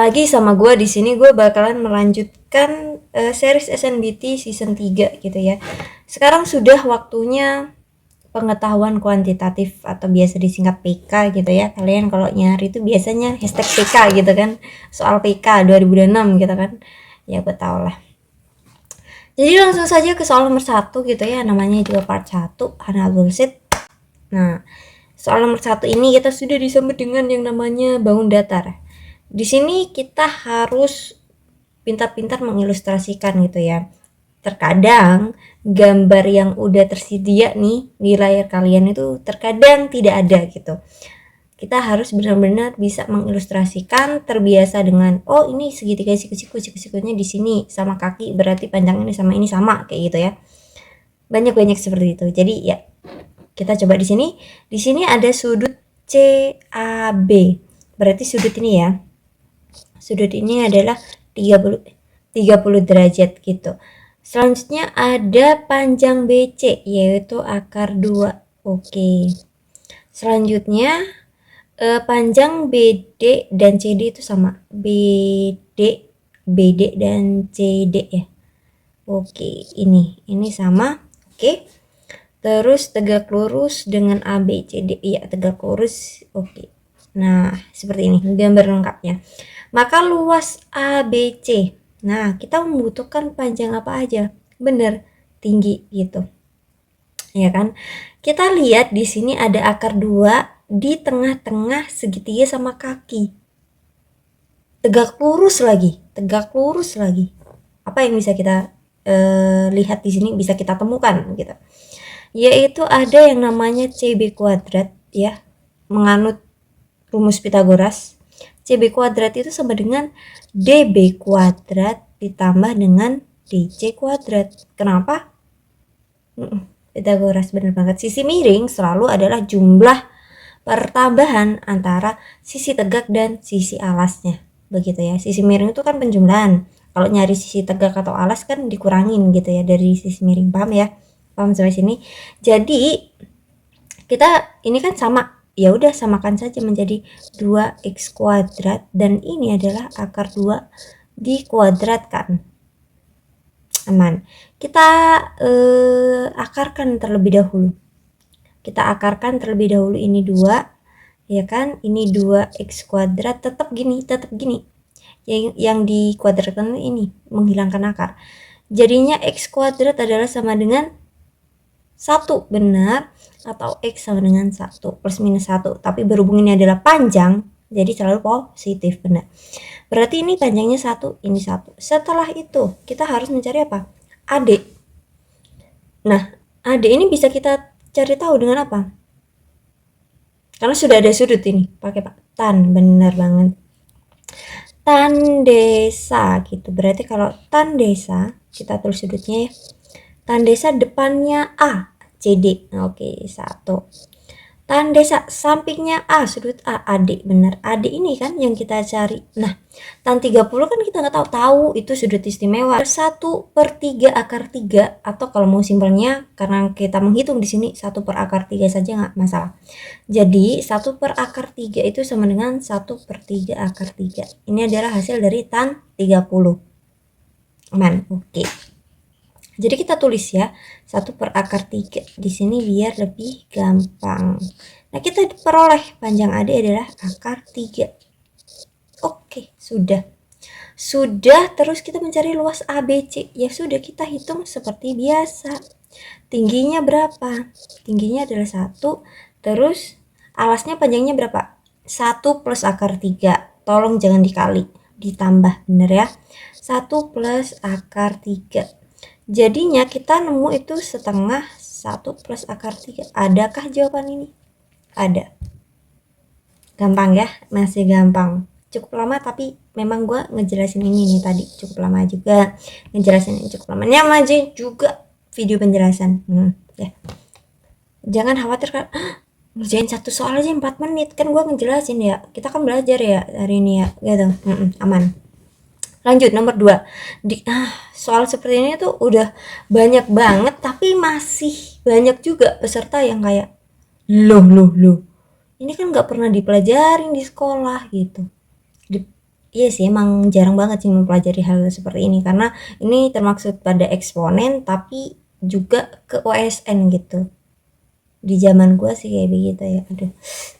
Lagi sama gue di sini gue bakalan melanjutkan series SNBT season 3 gitu ya. Sekarang sudah waktunya pengetahuan kuantitatif atau biasa disingkat PK gitu ya. Kalian kalau nyari itu biasanya hashtag PK gitu kan. Soal PK 2006 gitu kan. Ya gue tau lah. Jadi langsung saja ke soal nomor 1 gitu ya. Namanya juga part 1 Hana Bullshit. Nah, soal nomor 1 ini kita sudah disambut dengan yang namanya bangun datar. Di sini kita harus pintar-pintar mengilustrasikan gitu ya. Terkadang gambar yang udah tersedia nih di layar kalian itu terkadang tidak ada gitu. Kita harus benar-benar bisa mengilustrasikan, terbiasa dengan oh ini segitiga siku-sikunya di sini sama kaki berarti panjang ini sama kayak gitu ya. Banyak seperti itu. Jadi ya kita coba di sini. Di sini ada sudut CAB. Berarti sudut ini ya. Sudut ini adalah 30 derajat gitu. Selanjutnya ada panjang BC yaitu akar 2. Oke. Selanjutnya panjang BD dan CD itu sama. BD dan CD ya. Oke, ini sama. Oke. Terus tegak lurus dengan ABCD. Iya, tegak lurus. Oke. Nah, seperti ini gambar lengkapnya. Maka luas ABC. Nah, kita membutuhkan panjang apa aja? Bener, tinggi gitu. Ya kan? Kita lihat di sini ada akar 2 di tengah-tengah segitiga sama kaki. Tegak lurus lagi. Apa yang bisa kita lihat di sini, bisa kita temukan gitu. Yaitu ada yang namanya CB kuadrat ya, menganut rumus Pitagoras. CB kuadrat itu sama dengan DB kuadrat ditambah dengan DC kuadrat. Kenapa? Pitagoras bener banget. Sisi miring selalu adalah jumlah pertambahan antara sisi tegak dan sisi alasnya. Begitu ya. Sisi miring itu kan penjumlahan. Kalau nyari sisi tegak atau alas kan dikurangin gitu ya dari sisi miring. Paham ya? Paham sampai sini? Jadi kita ini kan sama, ya udah samakan saja menjadi 2x kuadrat dan ini adalah akar 2 dikuadratkan. Aman. Kita akarkan terlebih dahulu. Ini 2 ya kan? Ini 2x kuadrat tetap gini. Yang dikuadratkan ini menghilangkan akar. Jadinya x kuadrat adalah sama dengan 1, benar, atau X sama dengan 1 plus minus 1, tapi berhubung ini adalah panjang jadi selalu positif, benar. Berarti ini panjangnya 1, ini 1. Setelah itu kita harus mencari apa? AD. Nah, AD ini bisa kita cari tahu dengan apa? Karena sudah ada sudut ini, pakai tan, benar banget. Tan desa gitu. Berarti kalau tan desa, kita tulis sudutnya ya. Tan desa depannya A, CD. Oke, 1. Tan desa sampingnya A, sudut A, AD. Benar, AD ini kan yang kita cari. Nah, tan 30 kan kita nggak tahu itu sudut istimewa. 1/3 akar 3 atau kalau mau simpelnya karena kita menghitung di sini 1/3 saja nggak masalah. Jadi 1/3 itu sama dengan 1/3 akar 3. Ini adalah hasil dari tan 30. Aman, oke. Jadi kita tulis ya 1/3 di sini biar lebih gampang. Nah, kita peroleh panjang AD adalah akar 3. Oke, sudah. Terus kita mencari luas ABC. Ya sudah, kita hitung seperti biasa. Tingginya berapa? Tingginya adalah 1. Terus alasnya panjangnya berapa? 1 plus akar 3. Tolong jangan dikali, ditambah, bener ya. 1 plus akar 3. Jadinya kita nemu itu setengah 1 plus akar 3. Adakah jawaban ini? Ada. Gampang ya, masih gampang. Cukup lama tapi memang gue ngejelasin ini nih tadi cukup lama juga. Ngejelasin ini cukup lama. Nyamain juga video penjelasan. Ya. Jangan khawatir kan, ngerjain satu soal aja 4 menit. Kan gue ngejelasin ya. Kita kan belajar ya hari ini ya. Gitu. Aman. Lanjut nomor 2. Soal seperti ini tuh udah banyak banget tapi masih banyak juga peserta yang kayak loh. Ini kan nggak pernah dipelajarin di sekolah gitu. iya sih emang jarang banget sih mempelajari hal seperti ini, karena ini termaksud pada eksponen tapi juga ke OSN gitu. Di zaman gua sih kayak begitu ya. Aduh,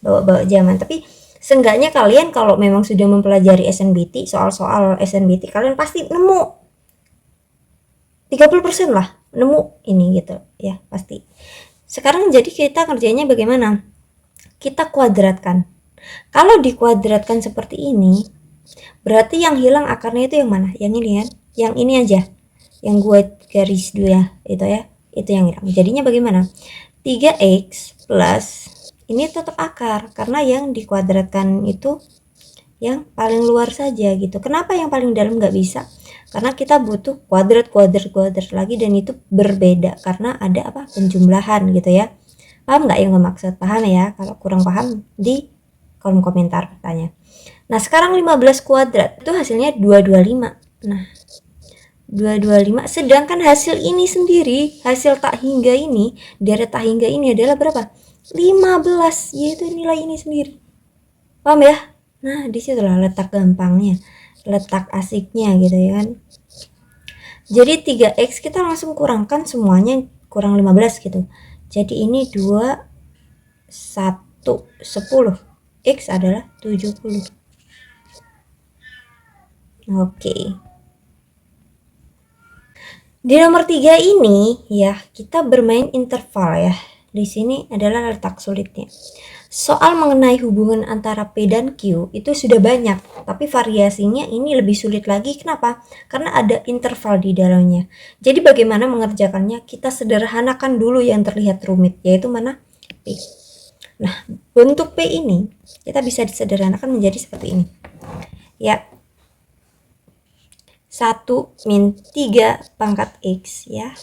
bawa-bawa zaman. Tapi seenggaknya kalian kalau memang sudah mempelajari SNBT, soal-soal SNBT, kalian pasti nemu 30% lah, nemu ini gitu ya, pasti. Sekarang jadi kita kerjanya bagaimana? Kita kuadratkan. Kalau dikuadratkan seperti ini, berarti yang hilang akarnya itu yang mana? Yang ini kan? Yang ini aja. Yang gue garis dua itu ya. Itu yang hilang. Jadinya bagaimana? 3x plus ini tetap akar karena yang dikuadratkan itu yang paling luar saja gitu. Kenapa yang paling dalam nggak bisa? Karena kita butuh kuadrat lagi, dan itu berbeda karena ada apa, penjumlahan gitu ya. Paham nggak yang gue maksud? Paham ya? Kalau kurang paham di kolom komentar tanya. Nah sekarang 15 kuadrat itu hasilnya 225. Nah 225, sedangkan hasil ini sendiri, hasil tak hingga ini, deret tak hingga ini adalah berapa? 15, yaitu nilai ini sendiri. Paham ya? Nah disitulah letak gampangnya, letak asiknya gitu ya kan. Jadi 3x kita langsung kurangkan semuanya, kurang 15 gitu. Jadi ini 2, 1, 10. X adalah 70. Oke. Di nomor 3 ini ya, kita bermain interval ya. Di sini adalah letak sulitnya. Soal mengenai hubungan antara P dan Q itu sudah banyak, tapi variasinya ini lebih sulit lagi. Kenapa? Karena ada interval di dalamnya. Jadi bagaimana mengerjakannya? Kita sederhanakan dulu yang terlihat rumit, yaitu mana? P. Nah, bentuk P ini kita bisa disederhanakan menjadi seperti ini. Ya, 1 min 3 pangkat X ya.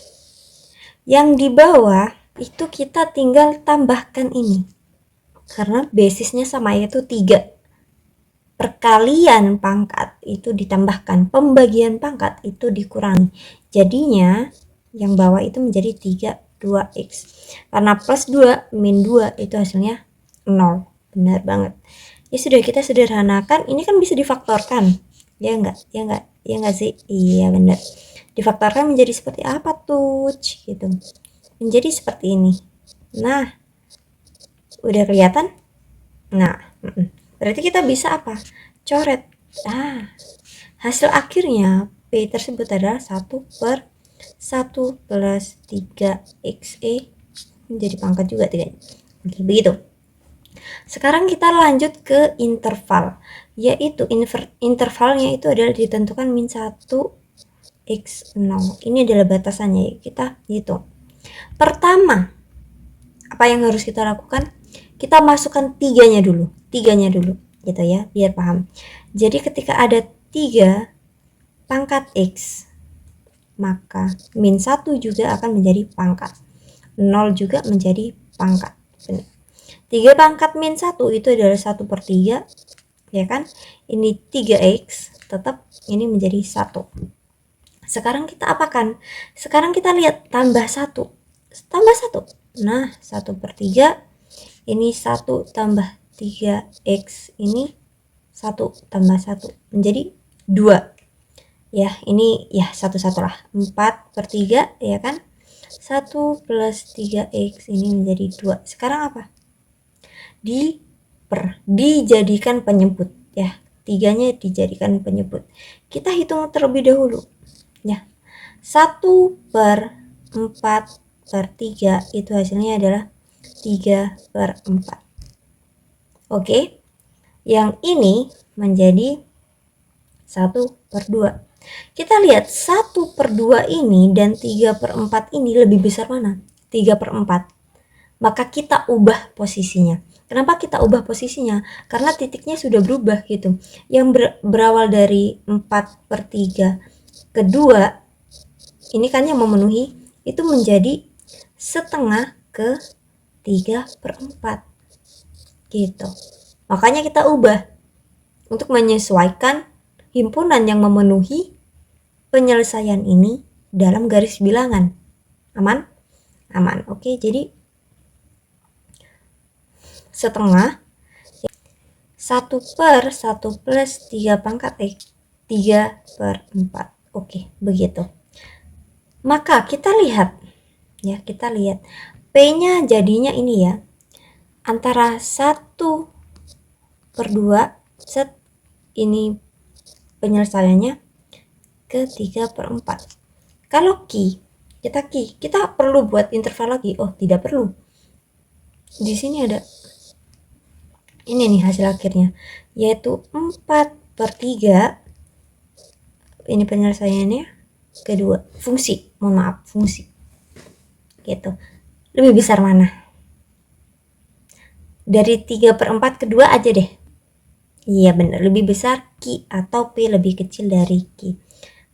Yang di bawah itu kita tinggal tambahkan ini. Karena basisnya sama, yaitu 3. Perkalian pangkat itu ditambahkan, pembagian pangkat itu dikurangi. Jadinya yang bawah itu menjadi 3, 2x. Karena plus 2 min 2 itu hasilnya 0. Benar banget. Ya sudah, kita sederhanakan. Ini kan bisa difaktorkan. Ya enggak? Ya enggak? Ya enggak sih? Iya benar. Difaktorkan menjadi seperti apa tuh? Gitu. Menjadi seperti ini. Nah, udah kelihatan? Nah, berarti kita bisa apa? Coret. Hasil akhirnya P tersebut adalah 1 per 1 plus 3xe menjadi pangkat juga tidak. Begitu. Sekarang kita lanjut ke interval, yaitu intervalnya itu adalah ditentukan min 1 x0. Ini adalah batasannya, kita hitung. Pertama, apa yang harus kita lakukan? Kita masukkan tiganya dulu gitu ya, biar paham. Jadi ketika ada 3 pangkat x, maka min 1 juga akan menjadi pangkat, 0 juga menjadi pangkat. 3 pangkat min 1 itu adalah 1 per 3 ya kan. Ini 3x, tetap ini menjadi 1. Sekarang kita apakan? Sekarang kita lihat tambah 1. Nah 1 per 3, ini 1 tambah 3x, ini 1 tambah 1 menjadi 2 ya. Ini ya satu-satu lah, 4 per 3 ya kan. 1 plus 3x ini menjadi 2. Sekarang apa? Dijadikan penyebut ya. 3-nya dijadikan penyebut. Kita hitung terlebih dahulu ya. 1 per 4 per 3 itu hasilnya adalah 3 per 4. Oke. Yang ini menjadi 1 per 2. Kita lihat 1 per 2 ini dan 3 per 4 ini lebih besar mana? 3 per 4. Maka kita ubah posisinya. Kenapa kita ubah posisinya? Karena titiknya sudah berubah gitu. Yang berawal dari 4 per 3 kedua, ini kan yang memenuhi, itu menjadi setengah ke 3 per 4 gitu. Makanya kita ubah untuk menyesuaikan himpunan yang memenuhi penyelesaian ini dalam garis bilangan. Aman? Aman. Oke, jadi setengah 1/1 plus 3 pangkat 3/4. Oke, begitu. Maka kita lihat ya, P-nya jadinya ini ya, antara 1/2 set ini penyelesaiannya ke 3/4. Kalau kita perlu buat interval lagi. Oh, tidak perlu. Di sini ada ini nih hasil akhirnya, yaitu 4/3. Ini penyelesaiannya kedua, fungsi gitu. Lebih besar mana? Dari 3/4 kedua aja deh. Iya bener, lebih besar Q atau P lebih kecil dari Q.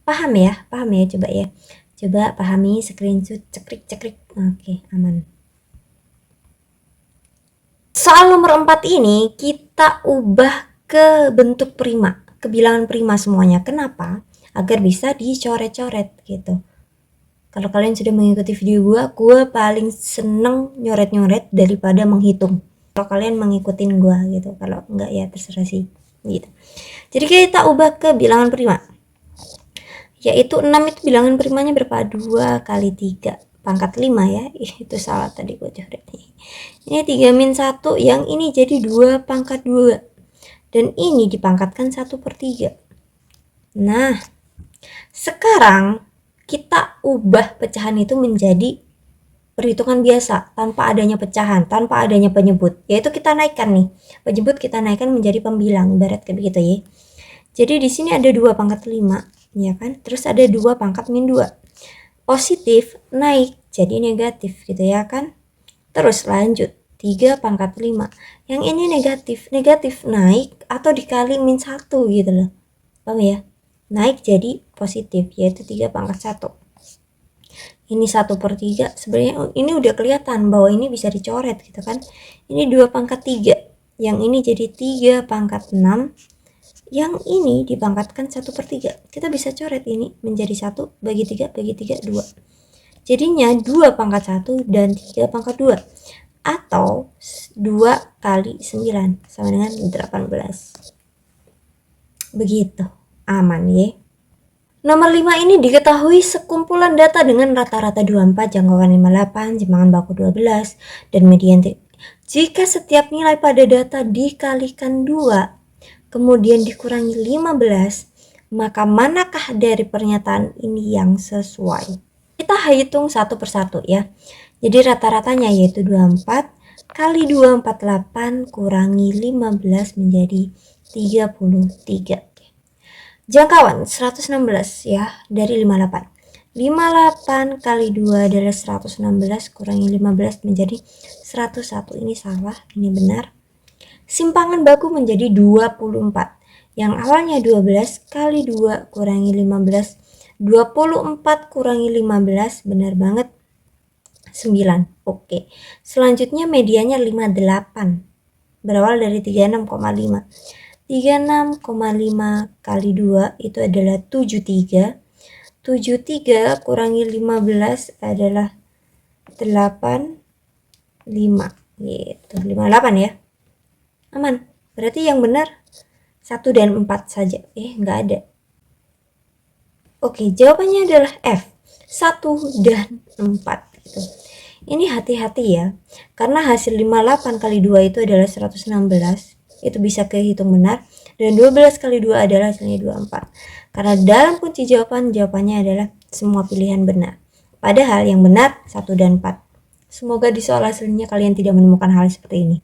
Paham ya? Coba ya. Coba pahami, screenshot, cekrik. Oke, aman. Soal nomor 4 ini kita ubah ke bentuk prima, ke bilangan prima semuanya. Kenapa? Agar bisa dicoret-coret gitu. Kalau kalian sudah mengikuti video gue paling seneng nyoret-nyoret daripada menghitung. Kalau kalian mengikutin gue gitu, kalau enggak ya terserah sih gitu. Jadi kita ubah ke bilangan prima, yaitu 6 itu bilangan primanya berapa? 2 kali 3 pangkat 5 ya. Itu salah tadi gue coret. Ini 3 min 1, yang ini jadi 2 pangkat 2. Dan ini dipangkatkan 1/3. Nah, sekarang kita ubah pecahan itu menjadi perhitungan biasa, tanpa adanya pecahan, tanpa adanya penyebut. Yaitu kita naikkan nih. Penyebut kita naikkan menjadi pembilang, ibarat kayak begitu ya. Jadi di sini ada 2 pangkat 5, ya kan? Terus ada 2 pangkat min 2. Positif naik jadi negatif gitu ya kan? Terus lanjut 3 pangkat 5. Yang ini negatif naik atau dikali min 1 gitu loh. Paham ya? Naik jadi positif, yaitu 3 pangkat 1. Ini 1/3. Sebenarnya ini udah kelihatan bahwa ini bisa dicoret gitu kan. Ini 2 pangkat 3. Yang ini jadi 3 pangkat 6. Yang ini dipangkatkan 1/3. Kita bisa coret ini menjadi 1 bagi 3 bagi 3, 2. Jadinya 2 pangkat 1 dan 3 pangkat 2. Atau 2 kali 9 sama dengan 18. Begitu. Aman ya. Nomor 5 ini diketahui sekumpulan data dengan rata-rata 24, jangkauan 58, jimbangan baku 12, dan median. Jika setiap nilai pada data dikalikan 2, kemudian dikurangi 15, maka manakah dari pernyataan ini yang sesuai? Kita hitung satu persatu ya. Jadi rata-ratanya yaitu 24 kali 248 kurangi 15 menjadi 33. Jangkauan 116 ya, dari 58. 58 kali 2 adalah 116 kurangi 15 menjadi 101. Ini salah, ini benar. Simpangan baku menjadi 24. Yang awalnya 12 kali 2 kurangi 15. 24 kurangi 15, benar banget. 9. Oke. Selanjutnya medianya 58. Berawal dari 36,5. 36,5 kali 2 itu adalah 73. 73 kurangi 15 adalah 85 gitu. 58 ya. Aman. Berarti yang benar 1 dan 4 saja. Enggak ada. Oke, jawabannya adalah F. 1 dan 4 gitu. Ini hati-hati ya. Karena hasil 58 kali 2 itu adalah 116. Itu bisa kehitung benar, dan 12 kali 2 adalah hasilnya 24. Karena dalam kunci jawabannya adalah semua pilihan benar. Padahal yang benar 1 dan 4. Semoga di soal hasilnya kalian tidak menemukan hal seperti ini.